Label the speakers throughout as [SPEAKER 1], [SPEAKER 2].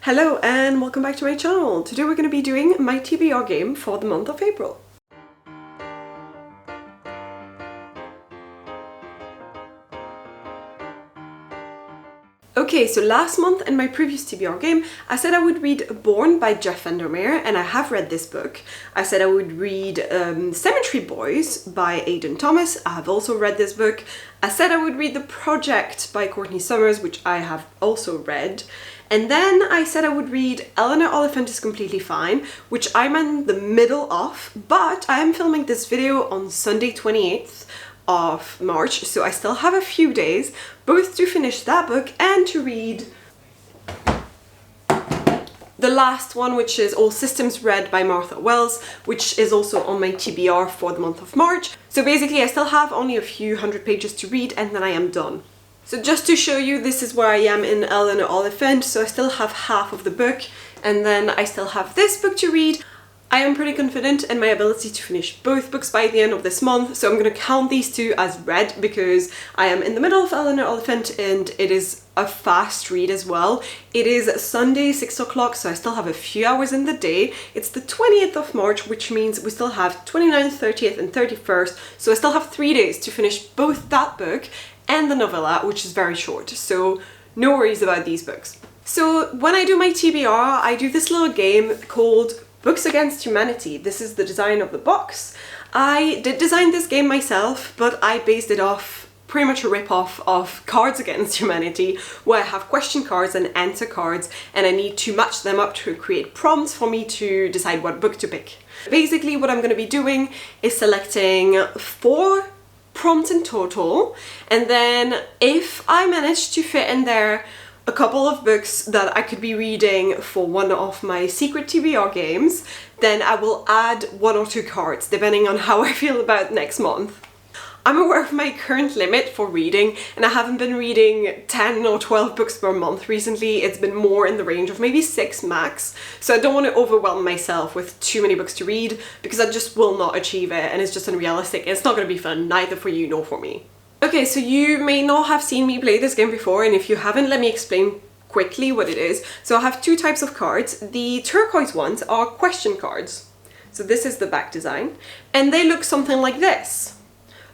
[SPEAKER 1] Hello and welcome back to my channel. Today we're going to be doing my TBR game for the month of April. Okay, so last month in my previous TBR game, I said I would read Born by Jeff Vandermeer, and I have read this book. I said I would read Cemetery Boys by Aidan Thomas. I have also read this book. I said I would read The Project by Courtney Summers, which I have also read. And then I said I would read Eleanor Oliphant is Completely Fine, which I'm in the middle of, but I am filming this video on Sunday 28th of March, so I still have a few days both to finish that book and to read the last one, which is All Systems Red by Martha Wells, which is also on my TBR for the month of March. So basically I still have only a few hundred pages to read and then I am done. So just to show you, this is where I am in Eleanor Oliphant, so I still have half of the book and then I still have this book to read. I am pretty confident in my ability to finish both books by the end of this month, so I'm going to count these two as read because I am in the middle of Eleanor Oliphant and it is a fast read as well. It is Sunday 6 o'clock, so I still have a few hours in the day. It's the 20th of March, which means we still have 29th, 30th and 31st, so I still have 3 days to finish both that book and the novella, which is very short, so no worries about these books. So when I do my TBR, I do this little game called Books Against Humanity. This is the design of the box. I did design this game myself, but I based it off pretty much a rip-off of Cards Against Humanity, where I have question cards and answer cards, and I need to match them up to create prompts for me to decide what book to pick. Basically what I'm going to be doing is selecting 4 prompts in total, and then if I manage to fit in there a couple of books that I could be reading for one of my secret TBR games, then I will add 1 or 2 cards depending on how I feel about next month. I'm aware of my current limit for reading and I haven't been reading 10 or 12 books per month recently. It's been more in the range of maybe 6 max, so I don't want to overwhelm myself with too many books to read because I just will not achieve it and it's just unrealistic and it's not going to be fun neither for you nor for me. Okay, so you may not have seen me play this game before, and if you haven't, let me explain quickly what it is. So I have 2 types of cards. The turquoise ones are question cards. So this is the back design, and they look something like this.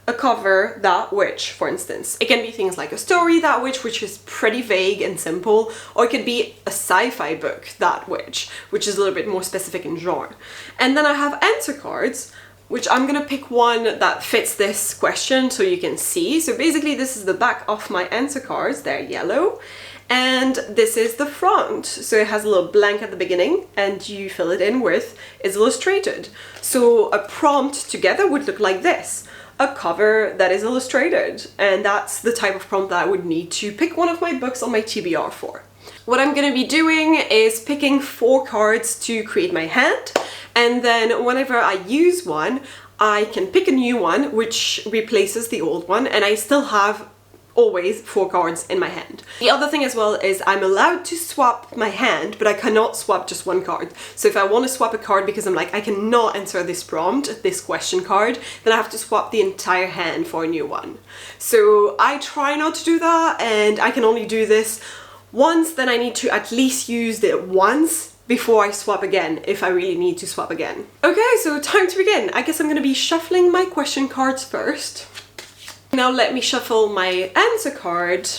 [SPEAKER 1] A cover, that which, for instance. It can be things like a story, that which is pretty vague and simple, or it could be a sci-fi book, that which is a little bit more specific in genre. And then I have answer cards, which I'm gonna pick one that fits this question so you can see. So basically this is the back of my answer cards, they're yellow, and this is the front. So it has a little blank at the beginning and you fill it in with is illustrated. So a prompt together would look like this. A cover that is illustrated, and that's the type of prompt that I would need to pick one of my books on my TBR for. What I'm going to be doing is picking 4 cards to create my hand, and then whenever I use one, I can pick a new one which replaces the old one, and I still have always 4 cards in my hand. The other thing as well is I'm allowed to swap my hand, but I cannot swap just one card. So if I want to swap a card because I'm like, I cannot answer this prompt, this question card, then I have to swap the entire hand for a new one. So I try not to do that, and I can only do this once, then I need to at least use it once before I swap again, if I really need to swap again. Okay, so time to begin. I guess I'm gonna be shuffling my question cards first. Now let me shuffle my answer card.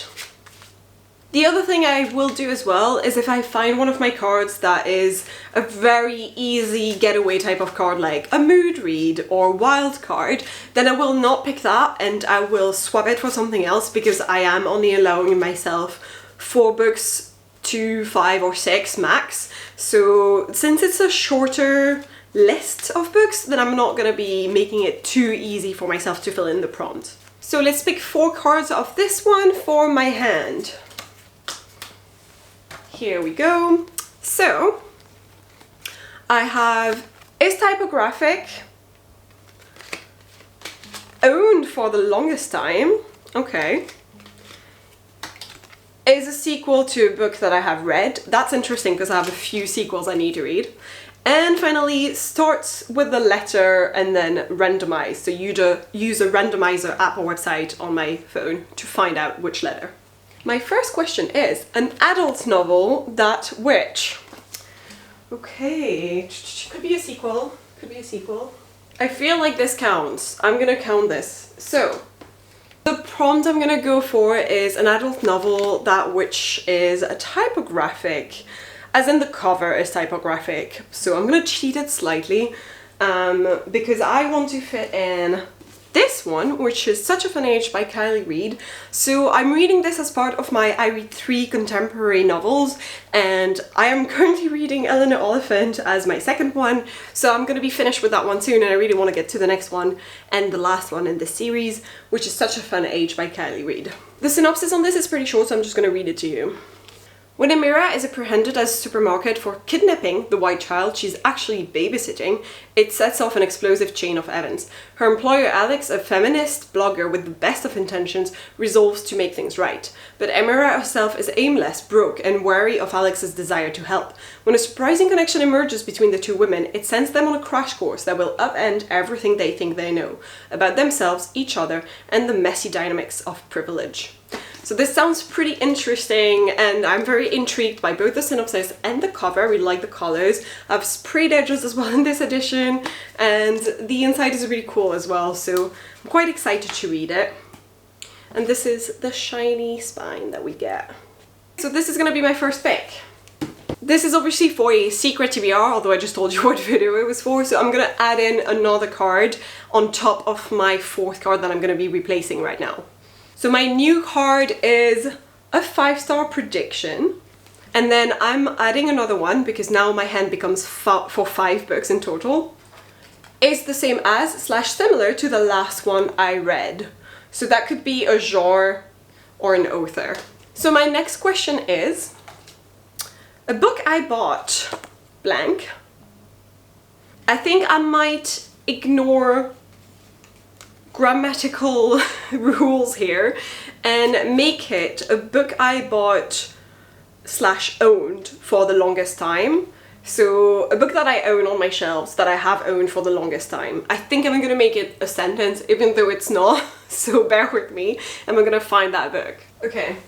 [SPEAKER 1] The other thing I will do as well is if I find one of my cards that is a very easy getaway type of card, like a mood read or wild card, then I will not pick that and I will swap it for something else because I am only allowing myself 4 books to 5 or 6 max. So since it's a shorter list of books, then I'm not gonna be making it too easy for myself to fill in the prompt. So let's pick 4 cards of this one for my hand. Here we go. So I have Is Typographic, Owned for the Longest Time, okay, is a sequel to a book that I have read. That's interesting because I have a few sequels I need to read. And finally, Starts with the letter and then Randomize. So you use a randomizer app or website on my phone to find out which letter. My first question is an adult novel that which? Okay, could be a sequel, could be a sequel. I feel like this counts. I'm gonna count this. So, the prompt I'm gonna go for is an adult novel that which is a typographic, as in the cover is typographic. So I'm gonna cheat it slightly because I want to fit in this one, which is Such a Fun Age by Kylie Reid. So I'm reading this as part of my I read 3 contemporary novels, and I am currently reading Eleanor Oliphant as my second one, so I'm gonna be finished with that one soon, and I really want to get to the next one and the last one in this series, which is Such a Fun Age by Kylie Reid. The synopsis on this is pretty short, so I'm just gonna read it to you. When Amira is apprehended as a supermarket for kidnapping the white child she's actually babysitting, it sets off an explosive chain of events. Her employer Alex, a feminist blogger with the best of intentions, resolves to make things right. But Amira herself is aimless, broke, and wary of Alex's desire to help. When a surprising connection emerges between the two women, it sends them on a crash course that will upend everything they think they know about themselves, each other, and the messy dynamics of privilege. So this sounds pretty interesting, and I'm very intrigued by both the synopsis and the cover. I really like the colors. I have sprayed edges as well in this edition, and the inside is really cool as well, so I'm quite excited to read it. And this is the shiny spine that we get. So this is gonna be my first pick. This is obviously for a secret TBR, although I just told you what video it was for, so I'm gonna add in another card on top of my 4th card that I'm gonna be replacing right now. So my new card is a 5-star prediction, and then I'm adding another one because now my hand becomes for 5 books in total. It's the same as / similar to the last one I read. So that could be a genre or an author. So my next question is, a book I bought, blank. I think I might ignore grammatical rules here and make it a book I bought / owned for the longest time. So a book that I own on my shelves, that I have owned for the longest time. I think I'm gonna make it a sentence even though it's not, so bear with me and we're gonna find that book. Okay.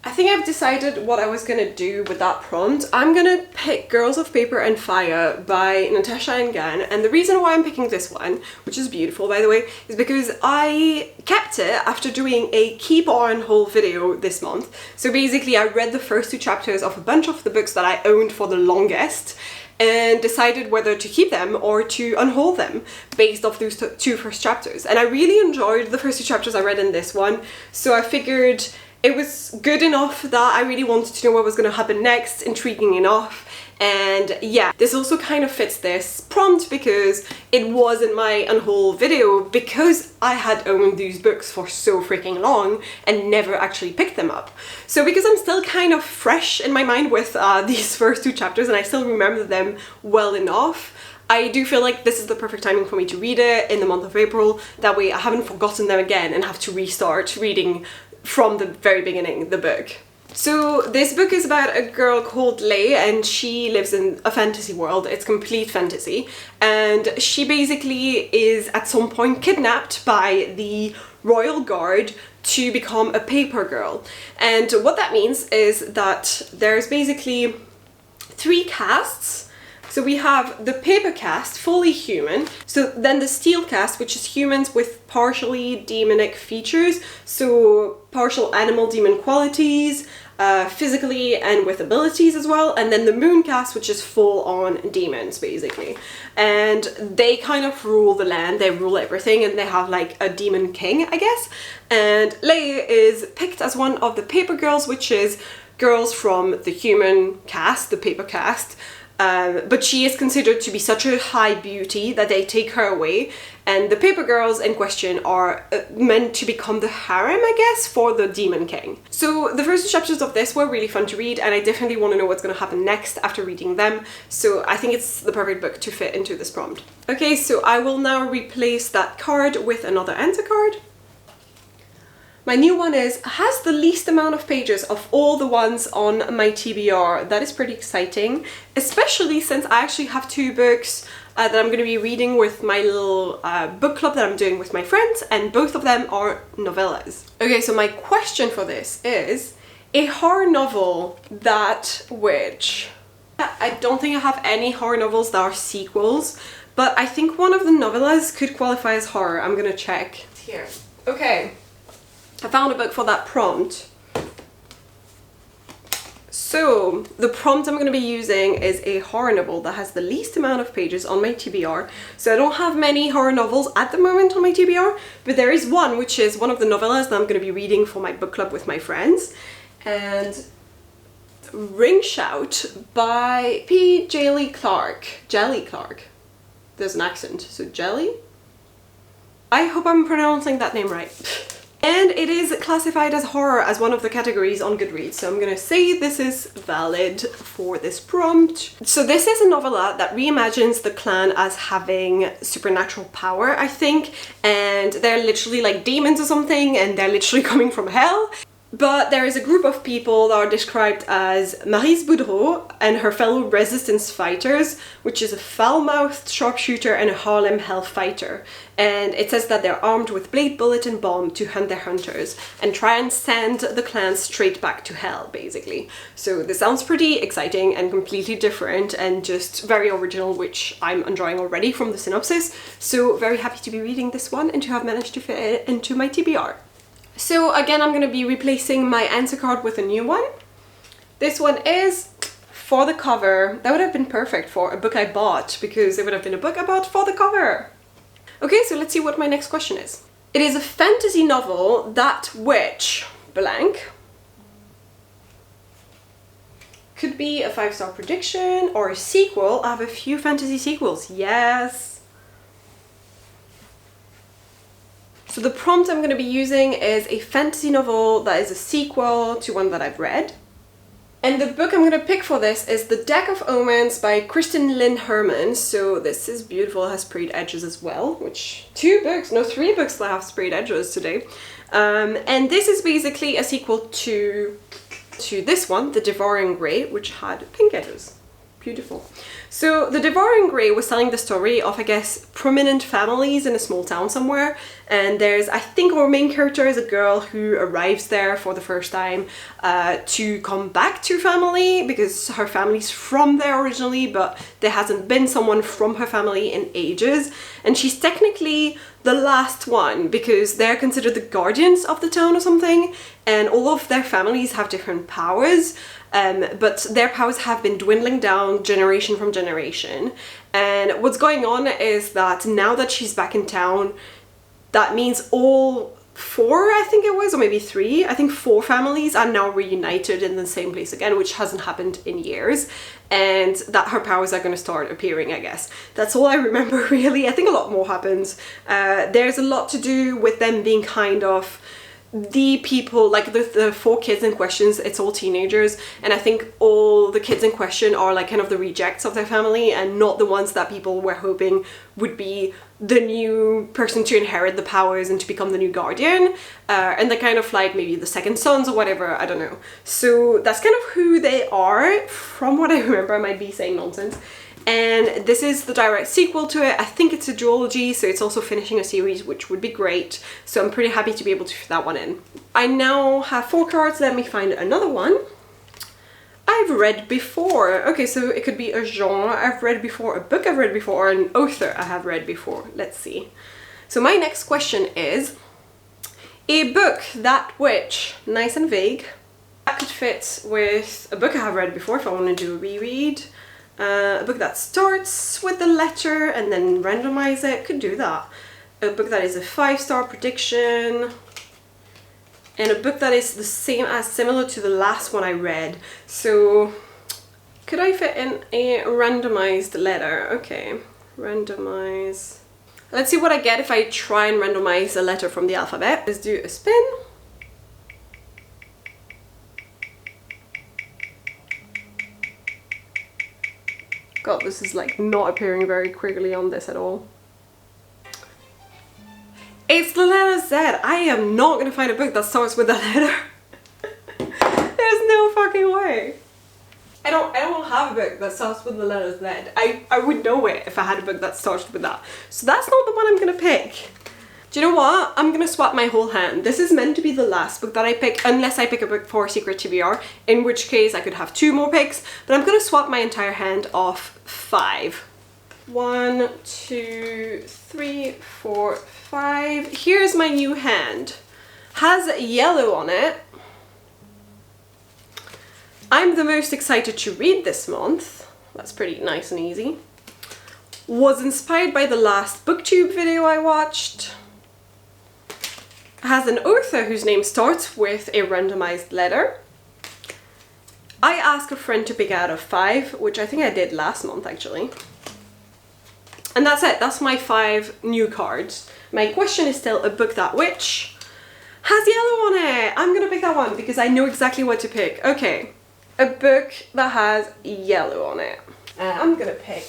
[SPEAKER 1] I think I've decided what I was gonna do with that prompt. I'm gonna pick Girls of Paper and Fire by Natasha Engan, and the reason why I'm picking this one, which is beautiful by the way, is because I kept it after doing a keep or on hold video this month. So basically I read the first 2 chapters of a bunch of the books that I owned for the longest and decided whether to keep them or to unhold them based off those 2 first chapters. And I really enjoyed the first 2 chapters I read in this one, so I figured it was good enough that I really wanted to know what was going to happen next, intriguing enough, and yeah, this also kind of fits this prompt because it was in my unhaul video because I had owned these books for so freaking long and never actually picked them up. So because I'm still kind of fresh in my mind with these first 2 chapters and I still remember them well enough, I do feel like this is the perfect timing for me to read it in the month of April. That way I haven't forgotten them again and have to restart reading from the very beginning, the book. So this book is about a girl called Lei, and she lives in a fantasy world. It's complete fantasy, and she basically is at some point kidnapped by the royal guard to become a paper girl. And what that means is that there's basically 3 castes. So we have the paper caste, fully human. So then the steel caste, which is humans with partially demonic features. So partial animal demon qualities, physically and with abilities as well. And then the moon caste, which is full on demons basically. And they kind of rule the land, they rule everything, and they have like a demon king, I guess. And Lei is picked as one of the paper girls, which is girls from the human caste, the paper caste. But she is considered to be such a high beauty that they take her away, and the paper girls in question are meant to become the harem, I guess, for the demon king. So the first 2 chapters of this were really fun to read, and I definitely want to know what's going to happen next after reading them, so I think it's the perfect book to fit into this prompt. Okay, so I will now replace that card with another answer card. My new one has the least amount of pages of all the ones on my TBR. That is pretty exciting, especially since I actually have 2 books that I'm going to be reading with my little book club that I'm doing with my friends, and both of them are novellas. Okay, so my question for this is a horror novel that which... I don't think I have any horror novels that are sequels, but I think one of the novellas could qualify as horror. I'm gonna check. It's here. Okay, I found a book for that prompt. So the prompt I'm going to be using is a horror novel that has the least amount of pages on my TBR. So I don't have many horror novels at the moment on my TBR, but there is one which is one of the novellas that I'm going to be reading for my book club with my friends. And Ring Shout by P. Jelly Clark. Jelly Clark. There's an accent, so Jelly? I hope I'm pronouncing that name right. And it is classified as horror as one of the categories on Goodreads, so I'm gonna say this is valid for this prompt. So this is a novella that reimagines the clan as having supernatural power, I think, and they're literally like demons or something, and they're literally coming from hell. But there is a group of people that are described as Maryse Boudreau and her fellow resistance fighters, which is a foul-mouthed sharpshooter and a Harlem hell fighter. And it says that they're armed with blade, bullet and bomb to hunt their hunters and try and send the clan straight back to hell, basically. So this sounds pretty exciting and completely different and just very original, which I'm enjoying already from the synopsis. So very happy to be reading this one and to have managed to fit it into my TBR. So again, I'm going to be replacing my answer card with a new one. This one is for the cover. That would have been perfect for a book I bought, because it would have been a book I bought for the cover. Okay, so let's see what my next question is. It is a fantasy novel that which blank could be a 5-star prediction or a sequel. I have a few fantasy sequels. Yes. So the prompt I'm going to be using is a fantasy novel that is a sequel to one that I've read. And the book I'm going to pick for this is The Deck of Omens by Kristen Lynn Herman. So this is beautiful, it has sprayed edges as well, which 3 books that have sprayed edges today. And this is basically a sequel to this one, The Devouring Grey, which had pink edges. Beautiful. So The Devouring Grey was telling the story of, I guess, prominent families in a small town somewhere, and there's, I think our main character is a girl who arrives there for the first time to come back to family, because her family's from there originally, but there hasn't been someone from her family in ages, and she's technically the last one because they're considered the guardians of the town or something, and all of their families have different powers. But their powers have been dwindling down generation from generation. And what's going on is that now that she's back in town, that means all 4, I think it was, or maybe 3, I think 4 families are now reunited in the same place again, which hasn't happened in years. And that her powers are going to start appearing, I guess. That's all I remember, really. I think a lot more happens. There's a lot to do with them being kind of the people, like the 4 kids in question, it's all teenagers, and I think all the kids in question are like kind of the rejects of their family and not the ones that people were hoping would be the new person to inherit the powers and to become the new guardian, and they're kind of like maybe the second sons or whatever, I don't know. So that's kind of who they are from what I remember. I might be saying nonsense. And this is the direct sequel to it. I think it's a duology, so it's also finishing a series, which would be great. So I'm pretty happy to be able to fit that one in. I now have 4 cards. Let me find another one. I've read before. Okay, so it could be a genre I've read before, a book I've read before, or an author I have read before. Let's see. So my next question is a book that which, nice and vague, that could fit with a book I have read before if I want to do a reread. A book that starts with the letter and then randomize it, could do that. A book that is a 5-star prediction, and a book that is the same as similar to the last one I read. So could I fit in a randomized letter? Okay, randomize. Let's see what I get if I try and randomize a letter from the alphabet. Let's do a spin. God, this is like not appearing very quickly on this at all. It's the letter Z. I am not gonna find a book that starts with that letter. There's no fucking way. I don't have a book that starts with the letter Z. I would know it if I had a book that started with that. So that's not the one I'm gonna pick. Do you know what? I'm gonna swap my whole hand. This is meant to be the last book that I pick, unless I pick a book for Secret TBR, in which case I could have 2 more picks, but I'm gonna swap my entire hand off 5. 1, 2, 3, 4, 5. Here's my new hand. Has yellow on it. I'm the most excited to read this month. That's pretty nice and easy. Was inspired by the last booktube video I watched. Has an author whose name starts with a randomized letter. I asked a friend to pick out of 5, which I think I did last month actually. And that's it, that's my 5 new cards. My question is still a book that which has yellow on it. I'm gonna pick that one because I know exactly what to pick. Okay, a book that has yellow on it. I'm gonna pick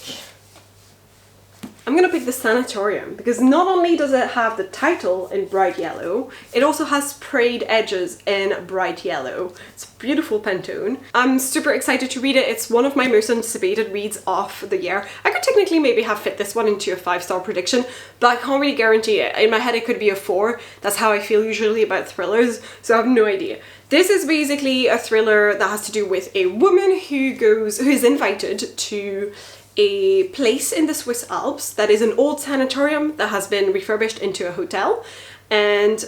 [SPEAKER 1] The Sanatorium, because not only does it have the title in bright yellow, it also has sprayed edges in bright yellow. It's a beautiful Pantone. I'm super excited to read it. It's one of my most anticipated reads of the year. I could technically maybe have fit this one into a 5-star prediction, but I can't really guarantee it. In my head it could be a 4. That's how I feel usually about thrillers, so I have no idea. This is basically a thriller that has to do with a woman who is invited to a place in the Swiss Alps that is an old sanatorium that has been refurbished into a hotel, and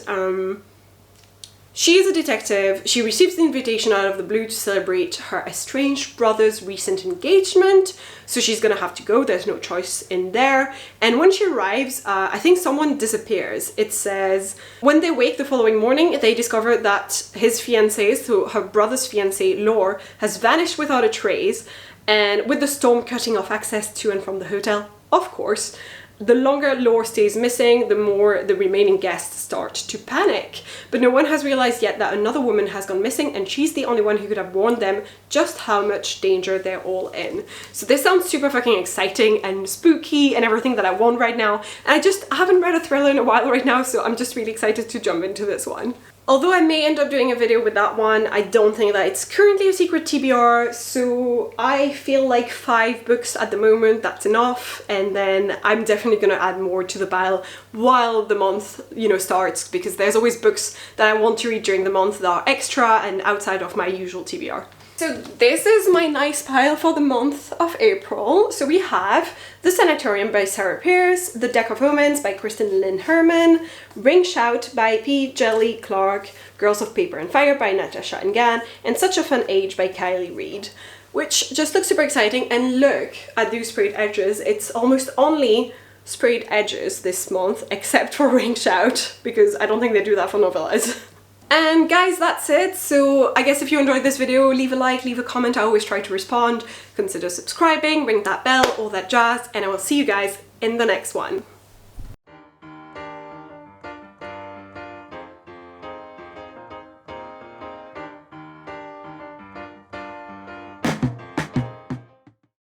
[SPEAKER 1] she is a detective. She receives the invitation out of the blue to celebrate her estranged brother's recent engagement, so she's gonna have to go. There's no choice in there. And when she arrives, I think someone disappears. It says when they wake the following morning, they discover that his fiancée, so her brother's fiancée Laure, has vanished without a trace. And with the storm cutting off access to and from the hotel, of course, the longer Laure stays missing, the more the remaining guests start to panic. But no one has realized yet that another woman has gone missing, and she's the only one who could have warned them just how much danger they're all in. So this sounds super fucking exciting and spooky and everything that I want right now. And I haven't read a thriller in a while right now, so I'm just really excited to jump into this one. Although I may end up doing a video with that one, I don't think that it's currently a secret TBR, so I feel like 5 books at the moment, that's enough, and then I'm definitely gonna add more to the pile while the month, you know, starts, because there's always books that I want to read during the month that are extra and outside of my usual TBR. So this is my nice pile for the month of April. So we have The Sanatorium by Sarah Pearse, The Deck of Omens by Kristen Lynn Herman, Ring Shout by P. Jelly Clark, Girls of Paper and Fire by Natasha Ngan, and Such a Fun Age by Kylie Reid, which just looks super exciting. And look at those sprayed edges. It's almost only sprayed edges this month, except for Ring Shout, because I don't think they do that for novellas. And guys, that's it. So I guess if you enjoyed this video, leave a like, leave a comment. I always try to respond. Consider subscribing, ring that bell, all that jazz, and I will see you guys in the next one.